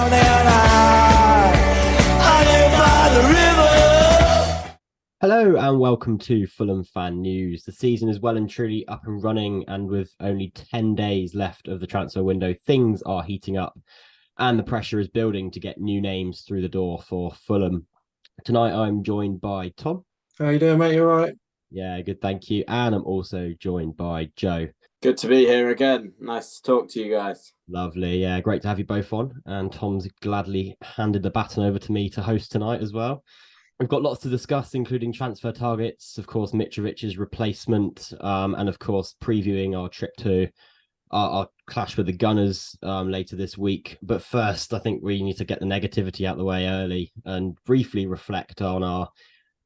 down and I live by the river. Hello and welcome to Fulham Fan News. The season is well and truly up and running, and with only 10 days left of the transfer window, things are heating up and the pressure is building to get new names through the door for Fulham. Tonight I'm joined by Tom. How you doing, mate? You all right? Yeah, good, thank you. And I'm also joined by Joe. Good to be here again. Nice to talk to you guys. Lovely. Yeah, great to have you both on. And Tom's gladly handed the baton over to me to host tonight as well. We've got lots to discuss, including transfer targets, of course, Mitrovic's replacement, and of course, previewing our trip to our clash with the Gunners later this week. But first, I think we need to get the negativity out of the way early and briefly reflect on our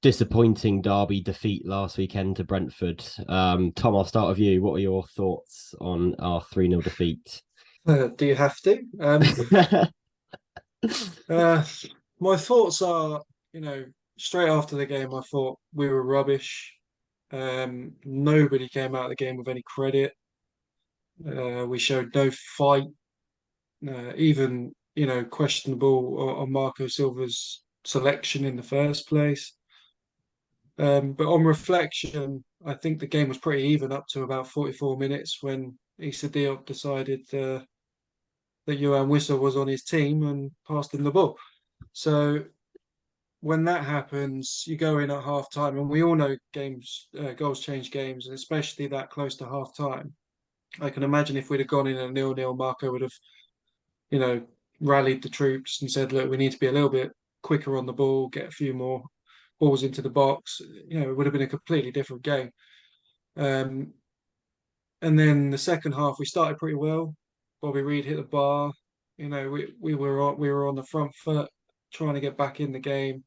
disappointing derby defeat last weekend to Brentford. Tom, I'll start with you. What are your thoughts on our 3-0 defeat? Do you have to? My thoughts are, straight after the game, I thought we were rubbish. Nobody came out of the game with any credit. We showed no fight, even, questionable on Marco Silva's selection in the first place. But on reflection, I think the game was pretty even up to about 44 minutes when Issa Diop decided that Johan Wissa was on his team and passed him the ball. So when that happens, you go in at half time, and we all know goals change games, and especially that close to half time. I can imagine if we'd have gone in at 0-0, Marco would have, rallied the troops and said, look, we need to be a little bit quicker on the ball, get a few more balls into the box. It would have been a completely different game. And then the second half, we started pretty well. Bobby Reed hit the bar. We were on the front foot, trying to get back in the game.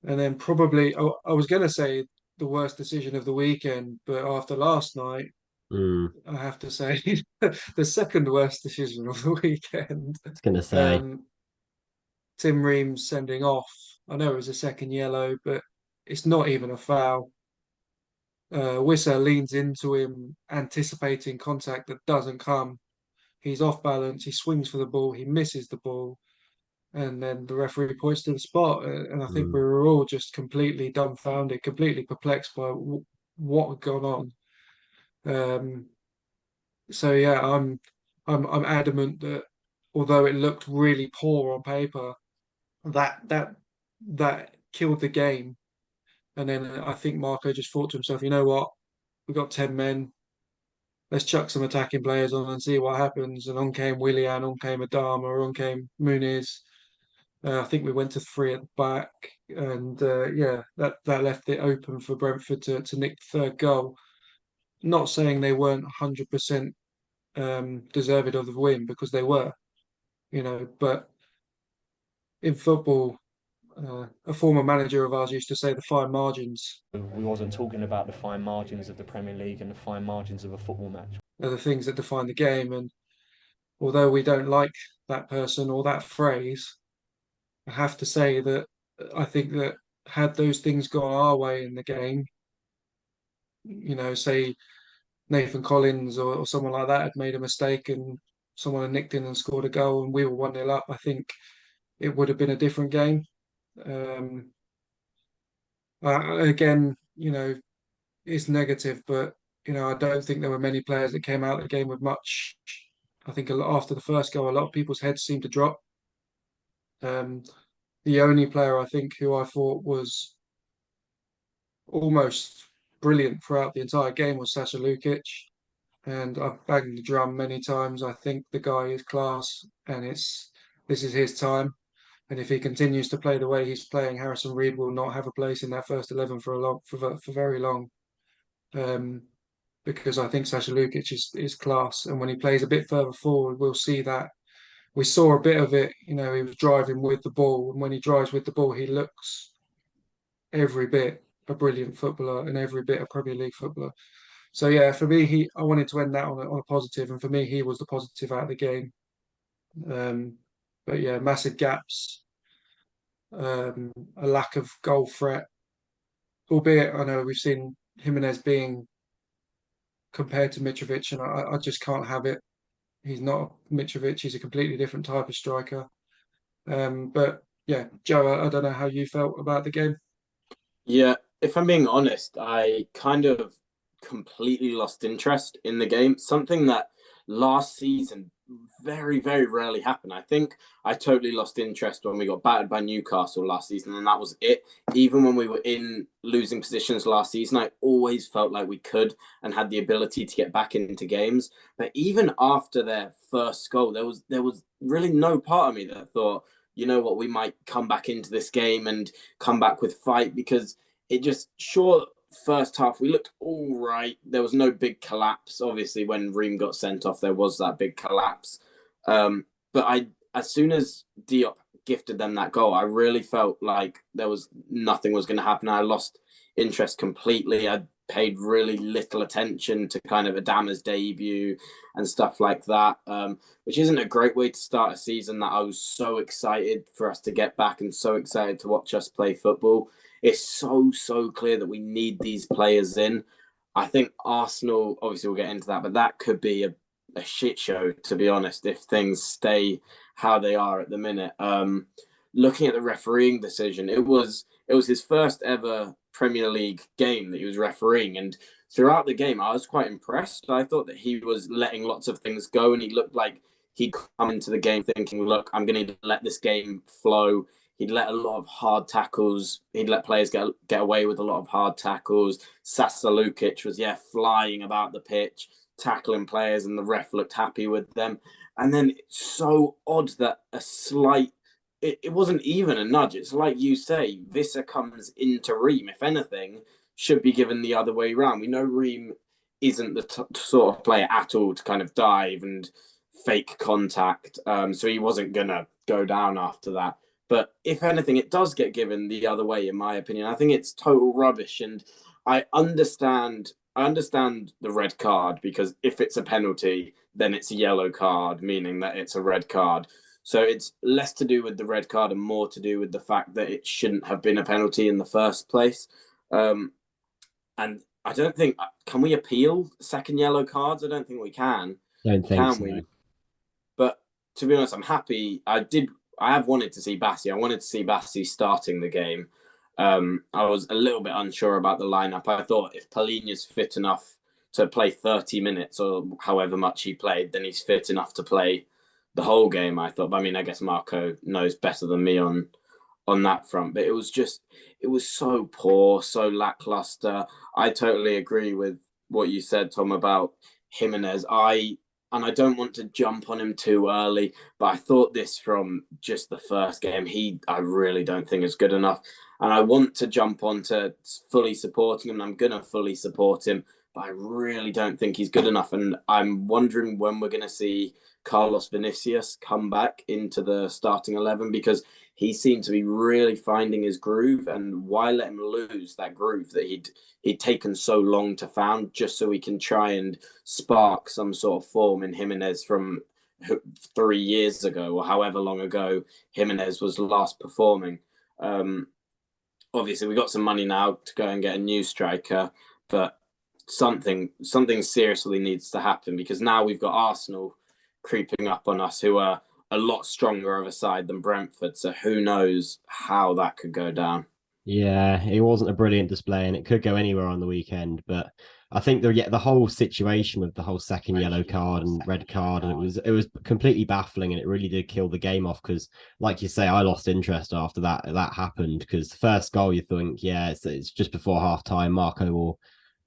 And then probably, I was going to say the worst decision of the weekend, but after last night, I have to say the second worst decision of the weekend. I was going to say. Tim Reams sending off. I know it was a second yellow, but it's not even a foul. Wissa leans into him, anticipating contact that doesn't come. He's off balance. He swings for the ball. He misses the ball, and then the referee points to the spot. And I think we were all just completely dumbfounded, completely perplexed by what had gone on. So yeah, I'm adamant that although it looked really poor on paper, that killed the game. And then I think Marco just thought to himself, you know what, we've got 10 men. Let's chuck some attacking players on and see what happens. And on came Willian, on came Adama, on came Muniz. I think we went to 3 at the back, and that left it open for Brentford to nick the third goal. Not saying they weren't 100% deserved of the win, because they were, but in football, a former manager of ours used to say the fine margins. We wasn't talking about the fine margins of the Premier League and the fine margins of a football match. Are the things that define the game. And although we don't like that person or that phrase, I have to say that I think that had those things gone our way in the game, say Nathan Collins or someone like that had made a mistake and someone had nicked in and scored a goal and we were 1-0 up, I think it would have been a different game. Again, it's negative, but I don't think there were many players that came out of the game with much. I think after the first goal, a lot of people's heads seemed to drop. The only player I think who I thought was almost brilliant throughout the entire game was Sasha Lukic, and I've banged the drum many times. I think the guy is class, and this is his time. And if he continues to play the way he's playing, Harrison Reed will not have a place in that first 11 for very long. Because I think Sasha Lukic is class, and when he plays a bit further forward, we'll see that. We saw a bit of it. He was driving with the ball, and when he drives with the ball, he looks every bit a brilliant footballer and every bit a Premier League footballer. So yeah, for me, I wanted to end that on a positive, and for me, he was the positive out of the game. But yeah, massive gaps, a lack of goal threat. Albeit, I know we've seen Jimenez being compared to Mitrovic, and I just can't have it. He's not Mitrovic. He's a completely different type of striker. But yeah, Joe, I don't know how you felt about the game. Yeah, if I'm being honest, I kind of completely lost interest in the game. Something that last season very, very rarely happened. I think I totally lost interest when we got battered by Newcastle last season, and that was it. Even when we were in losing positions last season, I always felt like we could and had the ability to get back into games. But even after their first goal, there was really no part of me that thought, you know what, we might come back into this game and come back with fight, because it just, sure, first half we looked all right. There was no big collapse. Obviously, when Ream got sent off, there was that big collapse. But as soon as Diop gifted them that goal, I really felt like there was nothing was going to happen. I lost interest completely. I paid really little attention to kind of Adama's debut and stuff like that, which isn't a great way to start a season that I was so excited for us to get back and so excited to watch us play football. It's so clear that we need these players in. I think Arsenal, obviously we'll get into that, but that could be a shit show, to be honest, if things stay how they are at the minute. Looking at the refereeing decision, it was his first ever Premier League game that he was refereeing, and throughout the game I was quite impressed. I thought that he was letting lots of things go, and he looked like he'd come into the game thinking, look, I'm going to let this game flow. He'd let a lot of hard tackles. He'd let players get away with a lot of hard tackles. Sasa Lukic was, flying about the pitch, tackling players, and the ref looked happy with them. And then it's so odd that it wasn't even a nudge. It's like you say, Visser comes into Ream. If anything, should be given the other way around. We know Ream isn't the sort of player at all to kind of dive and fake contact. So he wasn't going to go down after that. But if anything, it does get given the other way, in my opinion. I think it's total rubbish. And I understand the red card, because if it's a penalty, then it's a yellow card, meaning that it's a red card. So it's less to do with the red card and more to do with the fact that it shouldn't have been a penalty in the first place. And I don't think, can we appeal second yellow cards? I don't think we can. Don't think Can so. we? But to be honest, I'm happy. I have wanted to see Bassi. I wanted to see Bassi starting the game. I was a little bit unsure about the lineup. I thought if Palhinha's fit enough to play 30 minutes or however much he played, then he's fit enough to play the whole game, I thought. But I mean, I guess Marco knows better than me on that front. But it was so poor, so lackluster. I totally agree with what you said, Tom, about Jimenez. And I don't want to jump on him too early, but I thought this from just the first game, I really don't think is good enough. And I want to jump on to fully supporting him. I'm going to fully support him, but I really don't think he's good enough. And I'm wondering when we're going to see Carlos Vinicius come back into the starting 11, because he seemed to be really finding his groove. And why let him lose that groove that he'd taken so long to found, just so he can try and spark some sort of form in Jimenez from 3 years ago, or however long ago Jimenez was last performing. Obviously, we got some money now to go and get a new striker, but something seriously needs to happen, because now we've got Arsenal creeping up on us, who are a lot stronger of a side than Brentford. So who knows how that could go down. Yeah, it wasn't a brilliant display, and it could go anywhere on the weekend. But I think the whole situation with the whole second yellow card and red card, and it was completely baffling, and it really did kill the game off. Because, like you say, I lost interest after that happened. Because the first goal, you think, yeah, it's just before half time. Marco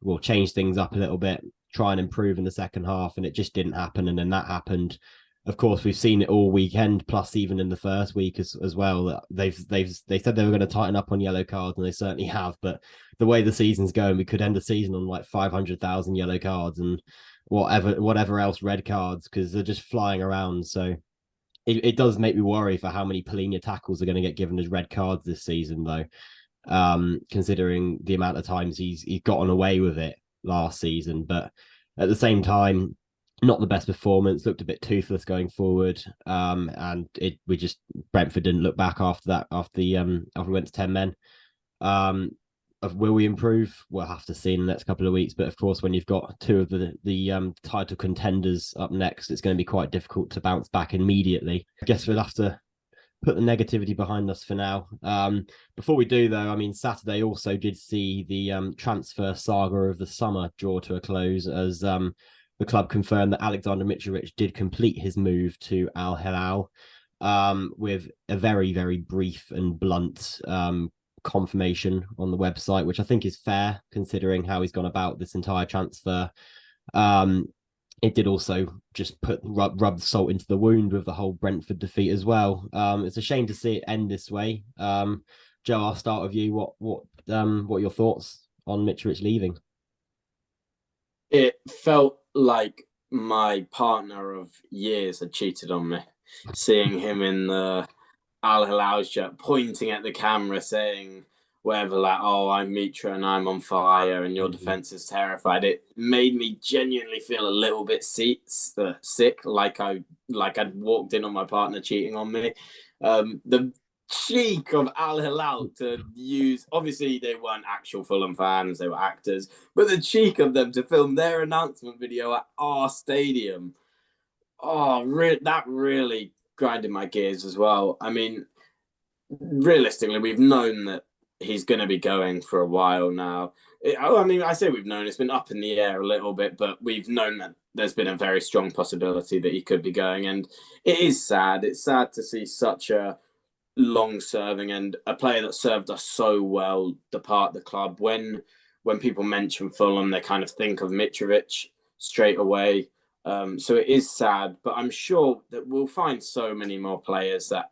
will change things up a little bit, try and improve in the second half, and it just didn't happen. And then that happened. Of course, we've seen it all weekend, plus even in the first week as well. They said they were going to tighten up on yellow cards, and they certainly have. But the way the season's going, we could end the season on like 500,000 yellow cards and whatever else red cards, because they're just flying around. So it does make me worry for how many Palhinha tackles are going to get given as red cards this season, though. Considering the amount of times he's gotten away with it last season, but at the same time, not the best performance. Looked a bit toothless going forward, and Brentford didn't look back after that. After we went to 10 men, of will we improve? We'll have to see in the next couple of weeks. But of course, when you've got two of the title contenders up next, it's going to be quite difficult to bounce back immediately. I guess we'll have to put the negativity behind us for now. Before we do, though, I mean, Saturday also did see the transfer saga of the summer draw to a close as the club confirmed that Alexander Mitrovic did complete his move to Al Hilal with a very, very brief and blunt confirmation on the website, which I think is fair considering how he's gone about this entire transfer. It did also just rub salt into the wound with the whole Brentford defeat as well. It's a shame to see it end this way. Joe, I'll start with you. What are your thoughts on Mitrovic leaving? It felt like my partner of years had cheated on me, seeing him in the Al Hilal shirt, pointing at the camera, saying whatever, like, "Oh, I'm Mitro and I'm on fire, and your defense is terrified." It made me genuinely feel a little bit sick, like I'd walked in on my partner cheating on me. The cheek of Al Hilal to use, obviously they weren't actual Fulham fans, they were actors, but the cheek of them to film their announcement video at our stadium. Oh, that really grinded my gears as well. I mean, realistically, we've known that he's going to be going for a while now. I say we've known, it's been up in the air a little bit, but we've known that there's been a very strong possibility that he could be going. And it is sad. It's sad to see such a long-serving and a player that served us so well depart the club. When people mention Fulham, they kind of think of Mitrovic straight away. So it is sad, but I'm sure that we'll find so many more players that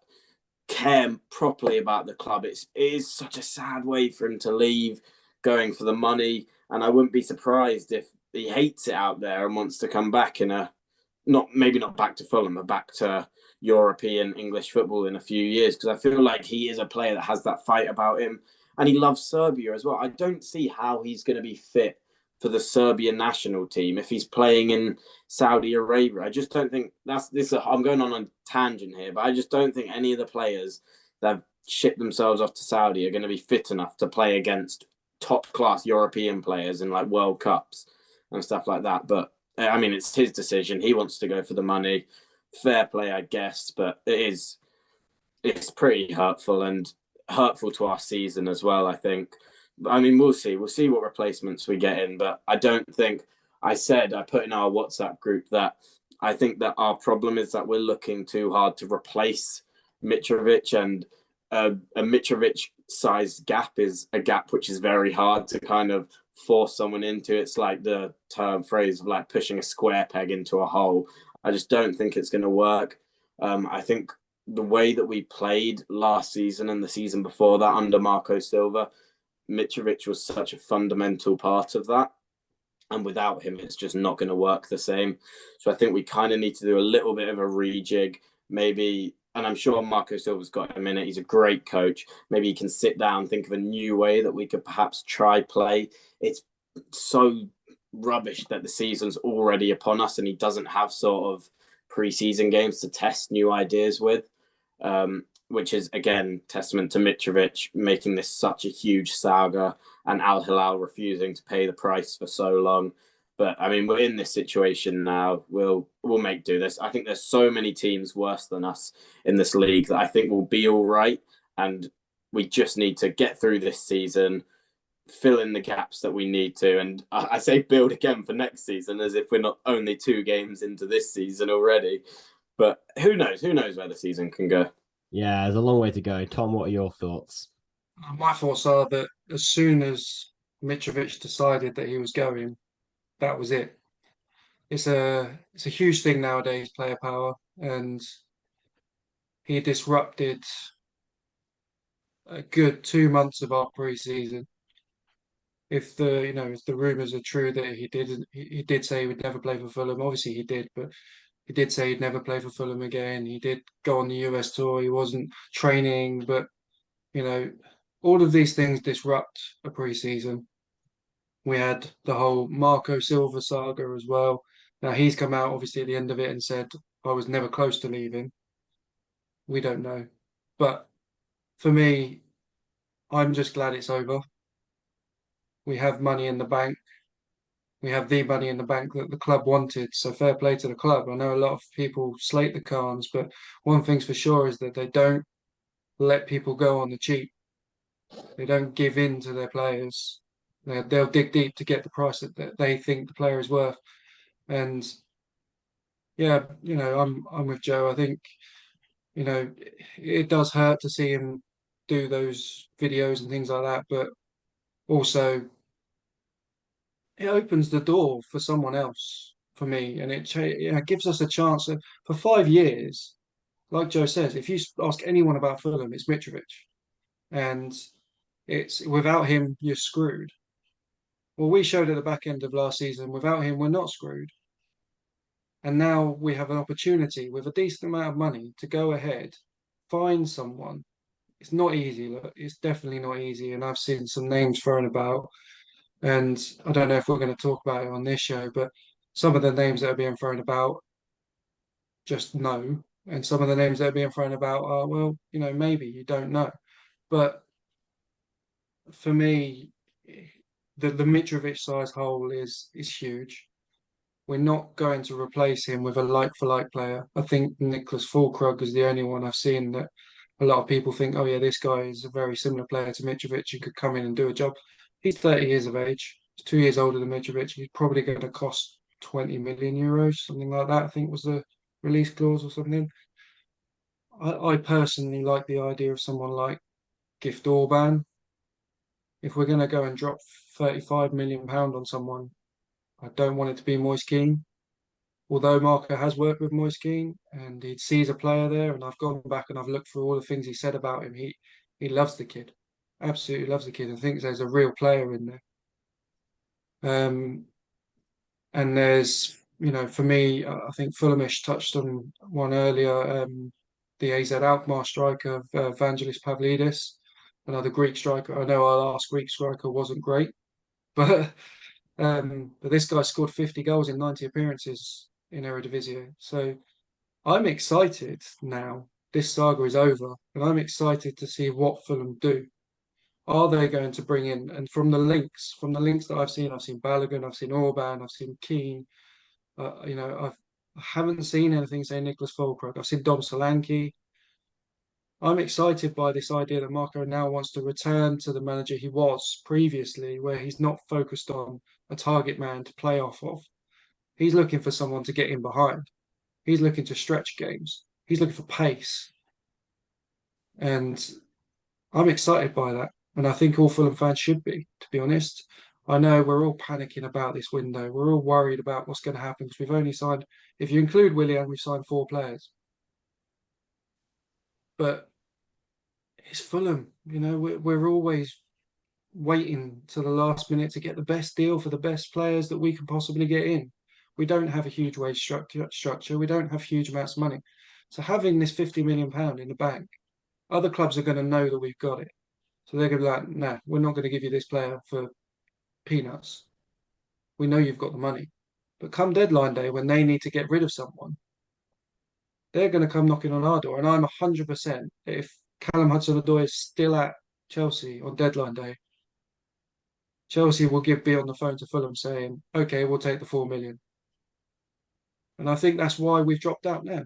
care properly about the club. It is such a sad way for him to leave, going for the money, and I wouldn't be surprised if he hates it out there and wants to come back in maybe not back to Fulham, but back to European English football in a few years, because I feel like he is a player that has that fight about him, and he loves Serbia as well. I don't see how he's going to be fit for the Serbian national team if he's playing in Saudi Arabia. I just don't think I'm going on a tangent here, but I just don't think any of the players that have shipped themselves off to Saudi are going to be fit enough to play against top class European players in like World Cups and stuff like that. But I mean, it's his decision. He wants to go for the money. Fair play, I guess, but it's pretty hurtful and hurtful to our season as well, I think. I mean, we'll see what replacements we get in, but I don't think I put in our WhatsApp group that I think that our problem is that we're looking too hard to replace Mitrovic, and a Mitrovic-sized gap is a gap which is very hard to kind of force someone into. It's like the phrase of like pushing a square peg into a hole. I just don't think it's going to work. I think the way that we played last season and the season before that under Marco Silva, Mitrovic was such a fundamental part of that. And without him, it's just not going to work the same. So I think we kind of need to do a little bit of a rejig, maybe. And I'm sure Marco Silva's got him in it. He's a great coach. Maybe he can sit down, think of a new way that we could perhaps try play. It's so rubbish that the season's already upon us and he doesn't have sort of pre-season games to test new ideas with, which is, again, testament to Mitrovic making this such a huge saga and Al Hilal refusing to pay the price for so long. But I mean, we're in this situation now. We'll make do this. I think there's so many teams worse than us in this league that I think we'll be all right. And we just need to get through this season, fill in the gaps that we need to. And I say build again for next season, as if we're not only 2 games into this season already. But who knows? Who knows where the season can go? Yeah, there's a long way to go. Tom, what are your thoughts? My thoughts are that as soon as Mitrovic decided that he was going, that was it. It's a huge thing nowadays, player power, and he disrupted a good 2 months of our pre-season. If the rumours are true that he did say he would never play for Fulham. Obviously he did, but he did say he'd never play for Fulham again. He did go on the US tour. He wasn't training, but all of these things disrupt a pre-season. We had the whole Marco Silva saga as well. Now he's come out obviously at the end of it and said, I was never close to leaving. We don't know. But for me, I'm just glad it's over. We have money in the bank. We have the money in the bank that the club wanted. So fair play to the club. I know a lot of people slate the Khans, but one thing's for sure is that they don't let people go on the cheap. They don't give in to their players. They'll dig deep to get the price that they think the player is worth. And yeah, I'm with Joe. I think, it does hurt to see him do those videos and things like that, but also it opens the door for someone else for me, and it gives us a chance. For 5 years, like Joe says, if you ask anyone about Fulham, it's Mitrovic, and it's without him you're screwed. Well, we showed at the back end of last season, without him we're not screwed, and now we have an opportunity with a decent amount of money to go ahead, find someone. It's not easy. Look, it's definitely not easy, and I've seen some names thrown about. And I don't know if we're going to talk about it on this show, but some of the names that are being thrown about, just no. And some of the names that are being thrown about are, well, maybe you don't know. But for me, the Mitrovic size hole is huge. We're not going to replace him with a like for like player. I think Nicholas Fulkrug is the only one I've seen that a lot of people think, oh yeah, this guy is a very similar player to Mitrovic and could come in and do a job. He's 30 years of age. He's 2 years older than Mitrovic. He's probably going to cost 20 million euros, something like that. I think was the release clause or something. I personally like the idea of someone like Gift Orban. If we're going to go and drop £35 million on someone, I don't want it to be Moise Kean. Although Marco has worked with Moise Kean and he sees a player there, and I've gone back and I've looked through all the things he said about him. He loves the kid, absolutely loves the kid, and thinks there's a real player in there. And there's, for me, I think Fulhamish touched on one earlier, the AZ Alkmaar striker, Vangelis Pavlidis, another Greek striker. I know our last Greek striker wasn't great, but this guy scored 50 goals in 90 appearances in Eredivisie. So I'm excited now. This saga is over, and I'm excited to see what Fulham do. Are they going to bring in, and from the links that I've seen Balogun, I've seen Orban, I've seen Keane. I haven't seen anything saying Nicholas Fulkrug. I've seen Dom Solanke. I'm excited by this idea that Marco now wants to return to the manager he was previously, where he's not focused on a target man to play off of. He's looking for someone to get in behind. He's looking to stretch games. He's looking for pace. And I'm excited by that. And I think all Fulham fans should be, to be honest. I know we're all panicking about this window. We're all worried about what's going to happen because we've only signed, if you include Willian, we've signed 4 players. But it's Fulham. We're always waiting to the last minute to get the best deal for the best players that we can possibly get in. We don't have a huge wage structure. We don't have huge amounts of money. So having this £50 million in the bank, other clubs are going to know that we've got it. So they're going to be like, nah, we're not going to give you this player for peanuts. We know you've got the money. But come deadline day, when they need to get rid of someone, they're going to come knocking on our door. And I'm 100%, if Callum Hudson-Odoi is still at Chelsea on deadline day, Chelsea will be on the phone to Fulham saying, okay, we'll take the 4 million. And I think that's why we've dropped out now.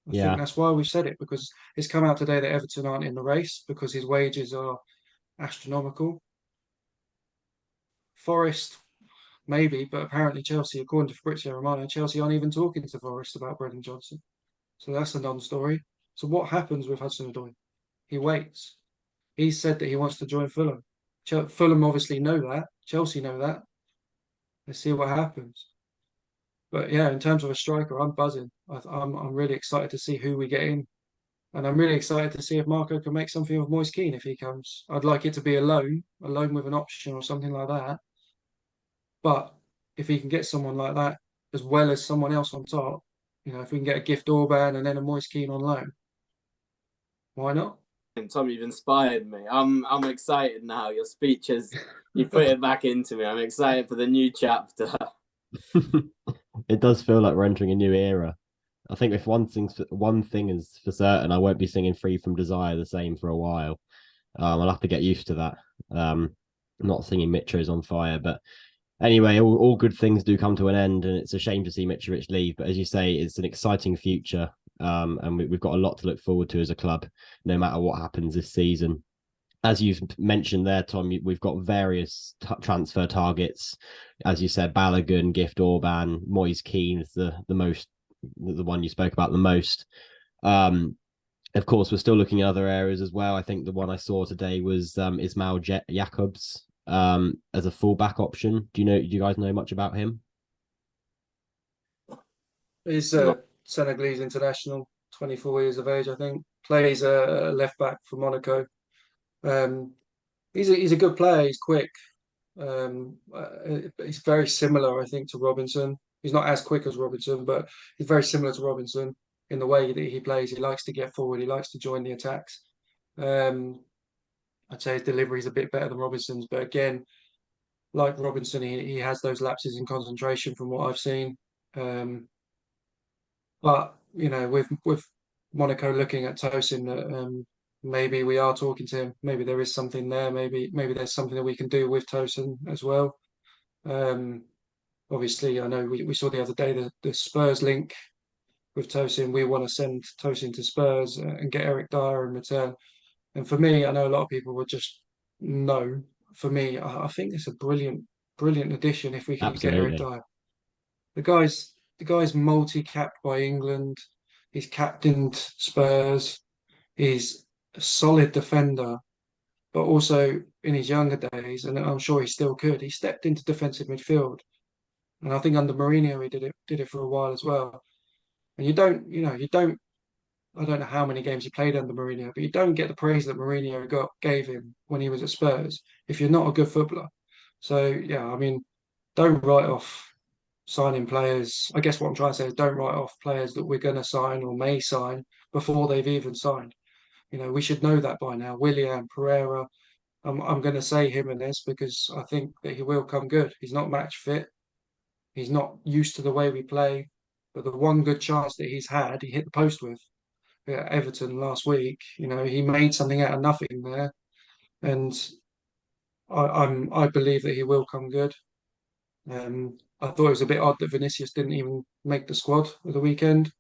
I think that's why we've said it, because it's come out today that Everton aren't in the race because his wages are astronomical. Forest, maybe, but apparently Chelsea, according to Fabrizio Romano, Chelsea aren't even talking to Forest about Brendan Johnson. So that's a non-story. So what happens with Hudson-Odoi? He waits. He said that he wants to join Fulham. Fulham obviously know that. Chelsea know that. Let's see what happens. But yeah, in terms of a striker, I'm buzzing. I'm really excited to see who we get in. And I'm really excited to see if Marco can make something of Moise Kean if he comes. I'd like it to be a loan with an option or something like that. But if he can get someone like that, as well as someone else on top, if we can get a Gift Orban and then a Moise Kean on loan, why not? Tom, you've inspired me. I'm excited now. Your speech you put it back into me. I'm excited for the new chapter. It does feel like we're entering a new era. I think if one thing is for certain, I won't be singing "Free from Desire" the same for a while. I'll have to get used to that. I'm not singing Mitro's on fire, but anyway, all good things do come to an end, and it's a shame to see Mitrovic leave. But as you say, it's an exciting future, and we've got a lot to look forward to as a club, no matter what happens this season. As you've mentioned there, Tom, we've got various transfer targets. As you said, Balogun, Gift Orban, Moise Keane is the one you spoke about the most. Of course, we're still looking at other areas as well. I think the one I saw today was Ismail Jakobs as a fullback option. Do you guys know much about him? He's a Senegalese international, 24 years of age, I think. Plays a left back for Monaco. He's a good player. He's quick. He's very similar, I think, to Robinson. He's not as quick as Robinson, but he's very similar to Robinson in the way that he plays. He likes to get forward. He likes to join the attacks. I'd say his delivery is a bit better than Robinson's, but again, like Robinson, he has those lapses in concentration from what I've seen. But with Monaco looking at Tosin, maybe we are talking to him. Maybe there is something there. Maybe there's something that we can do with Tosin as well. Obviously, I know we saw the other day the Spurs link with Tosin. We want to send Tosin to Spurs and get Eric Dyer in return. And for me, I know a lot of people would just no. For me, I think it's a brilliant addition if we can get Eric Absolutely. Dyer. The guy's multi-capped by England. He's captained Spurs. He's a solid defender, but also in his younger days, and I'm sure he still could. He stepped into defensive midfield, and I think under Mourinho he did it for a while as well. And you don't. I don't know how many games he played under Mourinho, but you don't get the praise that Mourinho gave him when he was at Spurs if you're not a good footballer. So yeah, I mean, don't write off signing players. I guess what I'm trying to say is don't write off players that we're going to sign or may sign before they've even signed. We should know that by now. Willian, Pereira. I'm going to say Jimenez because I think that he will come good. He's not match fit. He's not used to the way we play. But the one good chance that he's had, he hit the post with at Everton last week. He made something out of nothing there, and I believe that he will come good. I thought it was a bit odd that Vinicius didn't even make the squad at the weekend.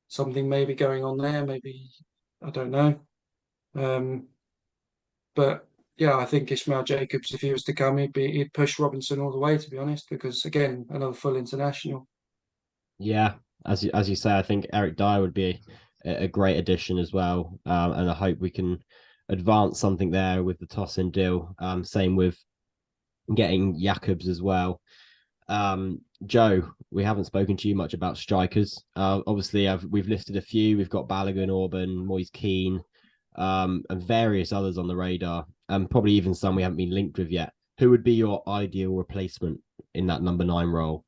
Something maybe going on there. Maybe I don't know. But yeah, I think Ismail Jacobs, if he was to come, he'd push Robinson all the way, to be honest, because again, another full international. Yeah, as you say, I think Eric Dyer would be a great addition as well, and I hope we can advance something there with the Tosin deal. Same with getting Jakobs as well. Joe, we haven't spoken to you much about strikers. Obviously, we've listed a few. We've got Balogun, Orban, Moise Keane, and various others on the radar, and probably even some we haven't been linked with yet. Who would be your ideal replacement in that number 9 role?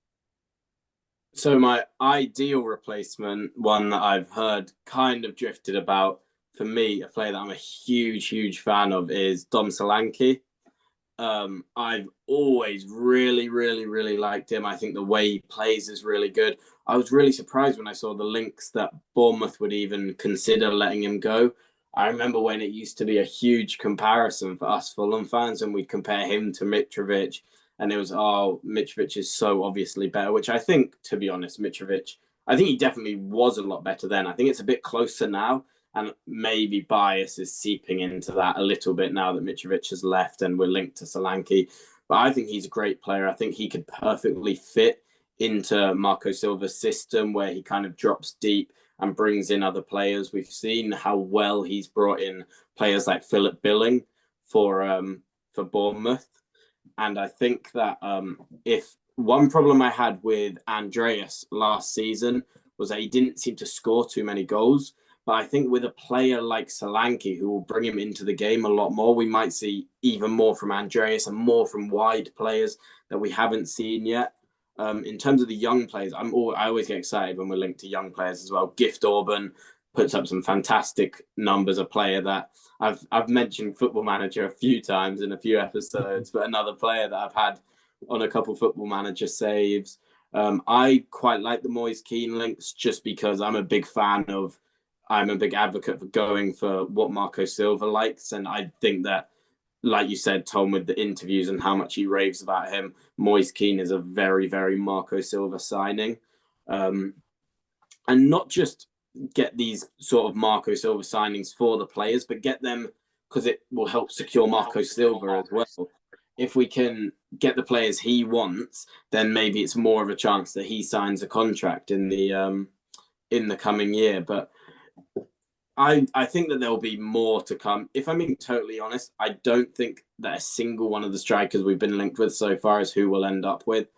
So my ideal replacement, one that I've heard kind of drifted about, for me, a player that I'm a huge fan of is Dom Solanke. I've always really liked him. I think the way he plays is really good. I was really surprised when I saw the links that Bournemouth would even consider letting him go. I remember when it used to be a huge comparison for us Fulham fans, and we'd compare him to Mitrovic, and it was, Mitrovic is so obviously better, which I think, to be honest, Mitrovic, I think he definitely was a lot better then. I think it's a bit closer now, and maybe bias is seeping into that a little bit now that Mitrovic has left and we're linked to Solanke. But I think he's a great player. I think he could perfectly fit into Marco Silva's system where he kind of drops deep and brings in other players. We've seen how well he's brought in players like Philip Billing for Bournemouth. And I think that if one problem I had with Andreas last season was that he didn't seem to score too many goals. But I think with a player like Solanke, who will bring him into the game a lot more, we might see even more from Andreas and more from wide players that we haven't seen yet. In terms of the young players, I always get excited when we're linked to young players as well. Gift Orban puts up some fantastic numbers. A player that I've mentioned Football Manager a few times in a few episodes, but another player that I've had on a couple Football Manager saves. I quite like the Moise Keane links just because I'm a big advocate for going for what Marco Silva likes, and I think that like you said, Tom, with the interviews and how much he raves about him, Moise Kean is a very, very Marco Silva signing. And not just get these sort of Marco Silva signings for the players, but get them because it will help secure Marco Silva as well. If we can get the players he wants, then maybe it's more of a chance that he signs a contract in the coming year. But I think that there will be more to come. If I'm being totally honest, I don't think that a single one of the strikers we've been linked with so far is who we'll end up with.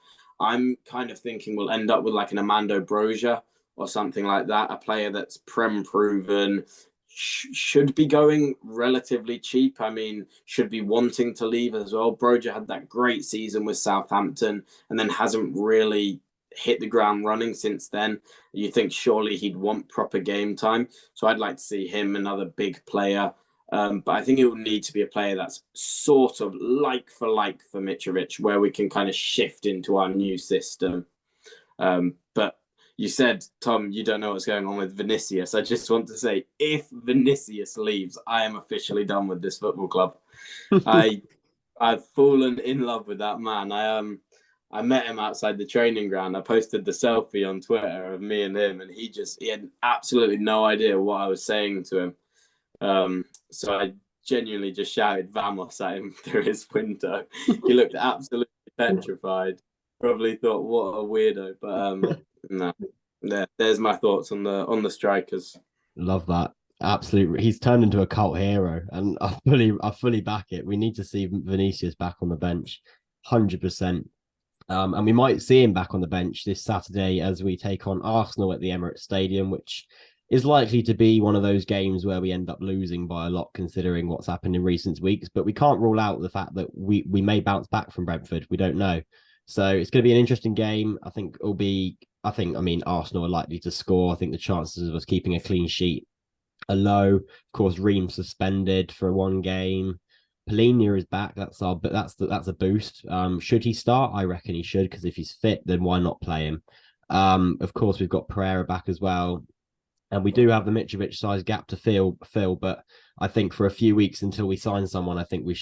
I'm kind of thinking we'll end up with like an Armando Broja or something like that, a player that's Prem proven, should be going relatively cheap. I mean, should be wanting to leave as well. Broja had that great season with Southampton and then hasn't really hit the ground running since then. You think surely he'd want proper game time. So I'd like to see him, another big player. But I think it would need to be a player that's sort of like for Mitrovic, where we can kind of shift into our new system. But you said, Tom, you don't know what's going on with Vinicius. I just want to say, if Vinicius leaves, I am officially done with this football club. I've fallen in love with that man. I met him outside the training ground. I posted the selfie on Twitter of me and him, and he had absolutely no idea what I was saying to him. So I genuinely just shouted "Vamos" at him through his window. He looked absolutely petrified. Probably thought, "What a weirdo." But no, there's my thoughts on the strikers. Love that. Absolutely, he's turned into a cult hero, and I fully back it. We need to see Vinicius back on the bench, 100%. And we might see him back on the bench this Saturday as we take on Arsenal at the Emirates Stadium, which is likely to be one of those games where we end up losing by a lot, considering what's happened in recent weeks. But we can't rule out the fact that we may bounce back from Brentford. We don't know. So it's going to be an interesting game. I mean, Arsenal are likely to score. I think the chances of us keeping a clean sheet are low. Of course, Ream suspended for one game. Polina is back. That's a boost. Should he start? I reckon he should, because if he's fit, then why not play him? Of course, we've got Pereira back as well. And we do have the Mitrovic size gap to fill, but I think for a few weeks until we sign someone, I think we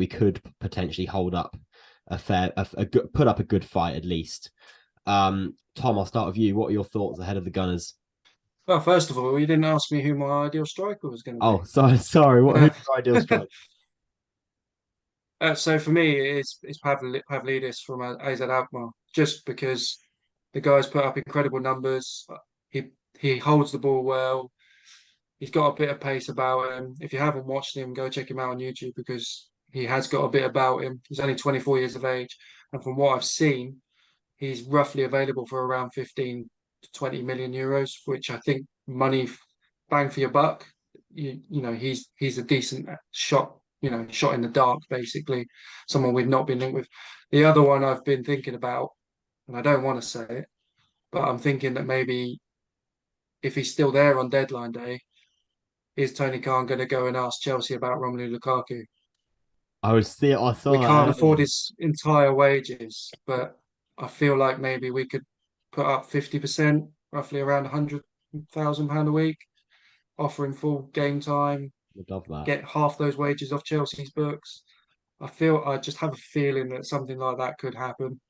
could potentially hold up put up a good fight at least. Tom, I'll start with you. What are your thoughts ahead of the Gunners? Well, first of all, you didn't ask me who my ideal striker was going to be. Oh, sorry. Who's your ideal striker? So for me, it's Pavlidis from AZ Alkmaar, just because the guy's put up incredible numbers. He holds the ball well. He's got a bit of pace about him. If you haven't watched him, go check him out on YouTube because he has got a bit about him. He's only 24 years of age, and from what I've seen, he's roughly available for around 15 to 20 million euros, which I think money bang for your buck. You know, he's a decent shot. You know, shot in the dark, basically. Someone we've not been linked with. The other one I've been thinking about, and I don't want to say it, but I'm thinking that maybe if he's still there on deadline day, is Tony Khan going to go and ask Chelsea about Romelu Lukaku? I saw We that can't afford earlier. his entire wages, but I feel like maybe we could put up 50%, roughly around £100,000 a week, offer him full game time, Would love that. get half those wages off Chelsea's books. I just have a feeling that something like that could happen.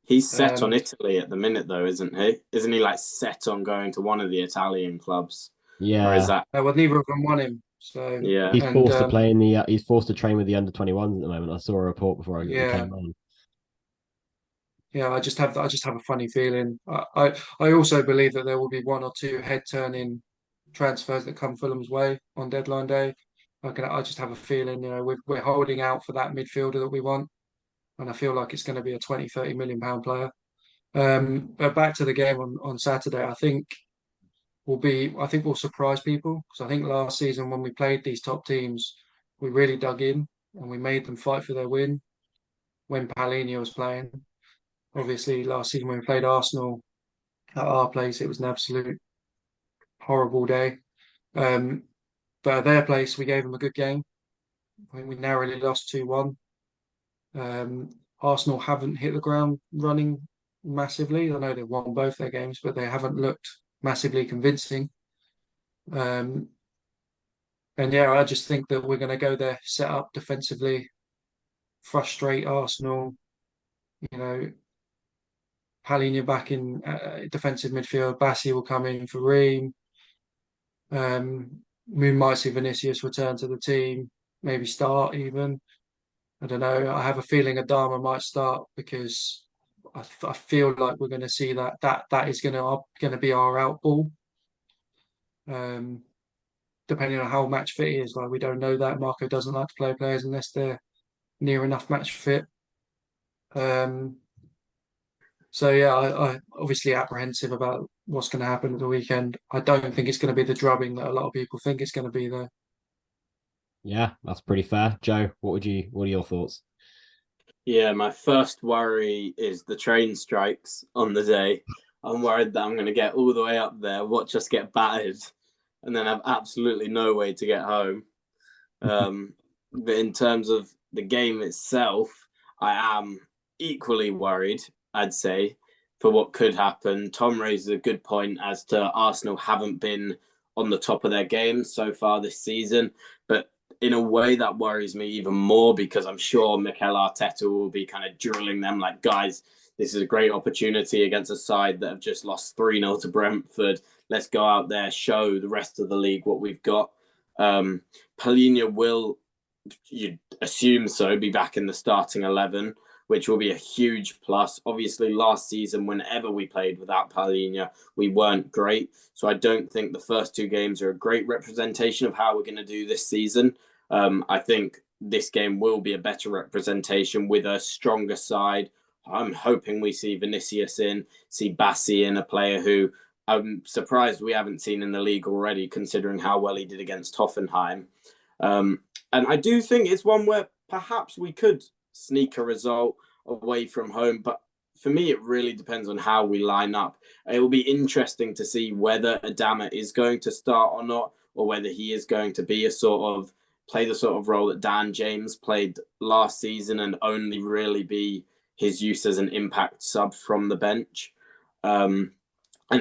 He's set on Um, Italy at the minute, though, isn't he? Isn't he like set on going to one of the Italian clubs? Or is Yeah, that? well, neither of them won him. So, Yeah. he's and forced to play in the. He's forced to train with the under-21s at the moment. I saw a report before I yeah, came on. yeah, I just have a funny feeling. I also believe that there will be one or two head-turning transfers that come Fulham's way on deadline day. I just have a feeling, you know, we're holding out for that midfielder that we want, and I feel like it's going to be a 20, 30 million pound player. But back to the game on Saturday, I think we'll surprise people because I think last season when we played these top teams, we really dug in and we made them fight for their win when Palhinha was playing. Obviously, last season when we played Arsenal at our place, it was an absolute horrible day. Um, but at their place, we gave them a good game. I think we narrowly lost 2-1. Arsenal haven't hit the ground running massively. I know they've won both their games, but they haven't looked massively convincing. Um, And yeah, I just think that we're going to go there, set up defensively, frustrate Arsenal. You know, Palhinha back in defensive midfield. Bassi will come in for Ream. We might see Vinicius return to the team, maybe start even. I don't know. I have a feeling Adama might start because I feel like we're going to see that is going to be our out ball. Um, Depending on how match fit he is, like we don't know that. Marco doesn't like to play players unless they're near enough match fit. Um, so yeah, I obviously apprehensive about what's going to happen at the weekend. I don't think it's going to be the drubbing that a lot of people think it's going to be though. Yeah, that's pretty fair. Joe, what are your thoughts? Yeah, my first worry is the train strikes on the day. I'm worried that I'm going to get all the way up there, watch us get battered, and then have absolutely no way to get home. But in terms of the game itself, I am equally worried, I'd say, for what could happen. Tom raises a good point as to Arsenal haven't been on the top of their game so far this season, but in a way that worries me even more because I'm sure Mikel Arteta will be kind of drilling them like, guys, this is a great opportunity against a side that have just lost 3-0 to Brentford. Let's go out there, show the rest of the league what we've got. Palhinha will, you'd assume so, be back in the starting 11, which will be a huge plus. Obviously, last season, whenever we played without Palhinha, we weren't great. So I don't think the first two games are a great representation of how we're going to do this season. I think this game will be a better representation with a stronger side. I'm hoping we see Vinicius in, see Bassi in, a player who I'm surprised we haven't seen in the league already, considering how well he did against Hoffenheim. And I do think it's one where perhaps we could sneak a result away from home. But for me, it really depends on how we line up. It will be interesting to see whether Adama is going to start or not, or whether he is going to be play the sort of role that Dan James played last season and only really be his use as an impact sub from the bench. And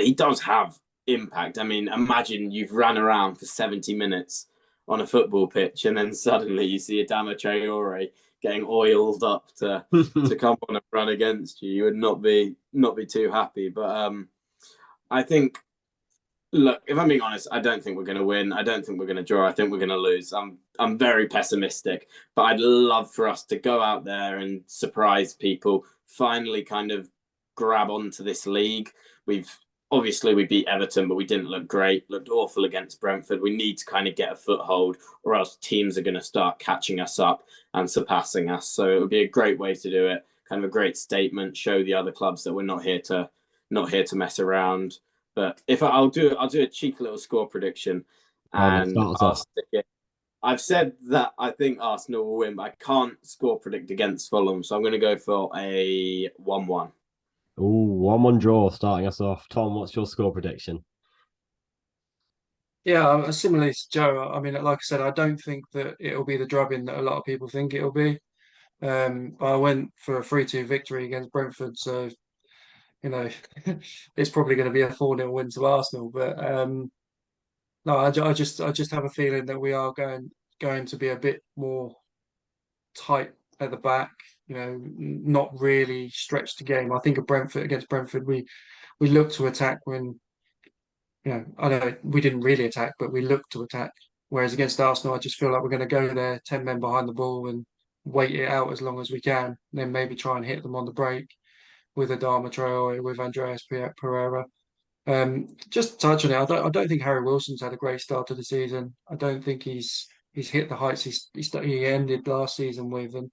he does have impact. I mean, imagine you've ran around for 70 minutes on a football pitch and then suddenly you see Adama Traore getting oiled up to come on and run against you. You would not be too happy. But I think, look, if I'm being honest, I don't think we're going to win. I don't think we're going to draw. I think we're going to lose. I'm very pessimistic, but I'd love for us to go out there and surprise people, finally kind of grab onto this league. We beat Everton, but we didn't look great, looked awful against Brentford. We need to kind of get a foothold or else teams are going to start catching us up and surpassing us. So it would be a great way to do it, kind of a great statement, show the other clubs that we're not here to mess around. But if I'll do a cheeky little score prediction, and I've said that I think Arsenal will win, but I can't score predict against Fulham, so I'm going to go for a 1-1. Ooh, 1-1 draw starting us off. Tom, what's your score prediction? Yeah, similarly to Joe. I mean, like I said, I don't think that it'll be the drubbing that a lot of people think it'll be. I went for a 3-2 victory against Brentford, so you know it's probably going to be a 4-0 win to Arsenal. But no, I just have a feeling that we are going to be a bit more tight at the back. You know, not really stretch the game. I think against Brentford, we looked to attack when I know we didn't really attack, but we looked to attack. Whereas against Arsenal, I just feel like we're going to go there 10 men behind the ball and wait it out as long as we can, and then maybe try and hit them on the break with Adama Traore, with Andreas Pereira. Just to touch on it, I don't think Harry Wilson's had a great start to the season. I don't think he's hit the heights he ended last season with, and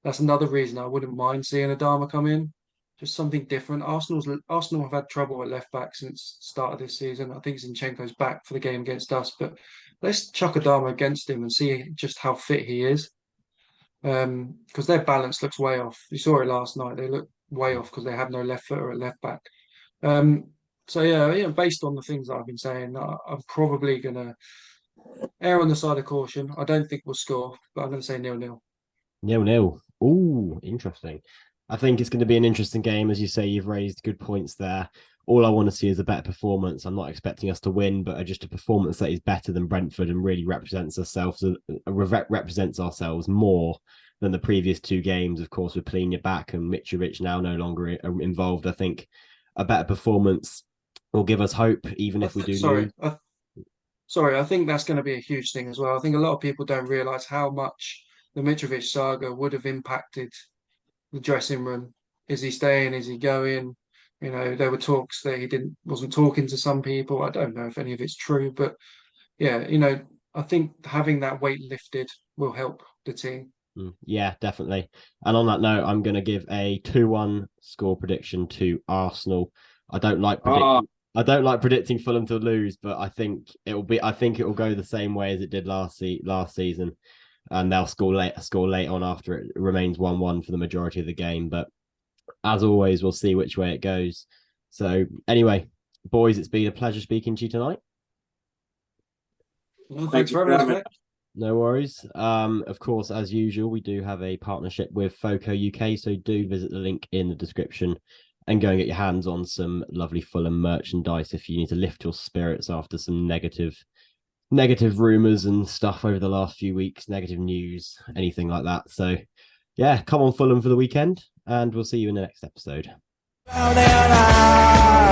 that's another reason I wouldn't mind seeing Adama come in. Just something different. Arsenal have had trouble at left back since the start of this season. I think Zinchenko's back for the game against us, but let's chuck Adama against him and see just how fit he is. Because their balance looks way off. You saw it last night. They look way off because they have no left footer at left back. So yeah, based on the things that I've been saying, I'm probably gonna err on the side of caution. I don't think we'll score, but I'm gonna say 0-0. 0-0. Ooh, interesting. I think it's going to be an interesting game. As you say, you've raised good points there. all I want to see is a better performance. I'm not expecting us to win, but just a performance that is better than Brentford and really represents ourselves more than the previous two games. Of course, with Plenia back and Mitrovic now no longer involved, I think a better performance will give us hope, even if we do lose. Sorry, I think that's going to be a huge thing as well. I think a lot of people don't realise how much the Mitrovic saga would have impacted the dressing room. Is he staying? Is he going? You know, there were talks that he wasn't talking to some people. I don't know if any of it's true, but yeah, you know, I think having that weight lifted will help the team. Yeah, definitely. And on that note, I'm going to give a 2-1 score prediction to Arsenal. I don't like predicting Fulham to lose, but I think it will go the same way as it did last season, and they'll score late on after it remains 1-1 for the majority of the game. But as always, we'll see which way it goes. So anyway, boys, it's been a pleasure speaking to you tonight. Well, thanks for having us, mate. No worries. Of course, as usual, we do have a partnership with Foco UK, so do visit the link in the description and go and get your hands on some lovely Fulham merchandise if you need to lift your spirits after some negative rumours and stuff over the last few weeks, negative news, anything like that. So yeah, come on Fulham for the weekend, and we'll see you in the next episode. Round and round.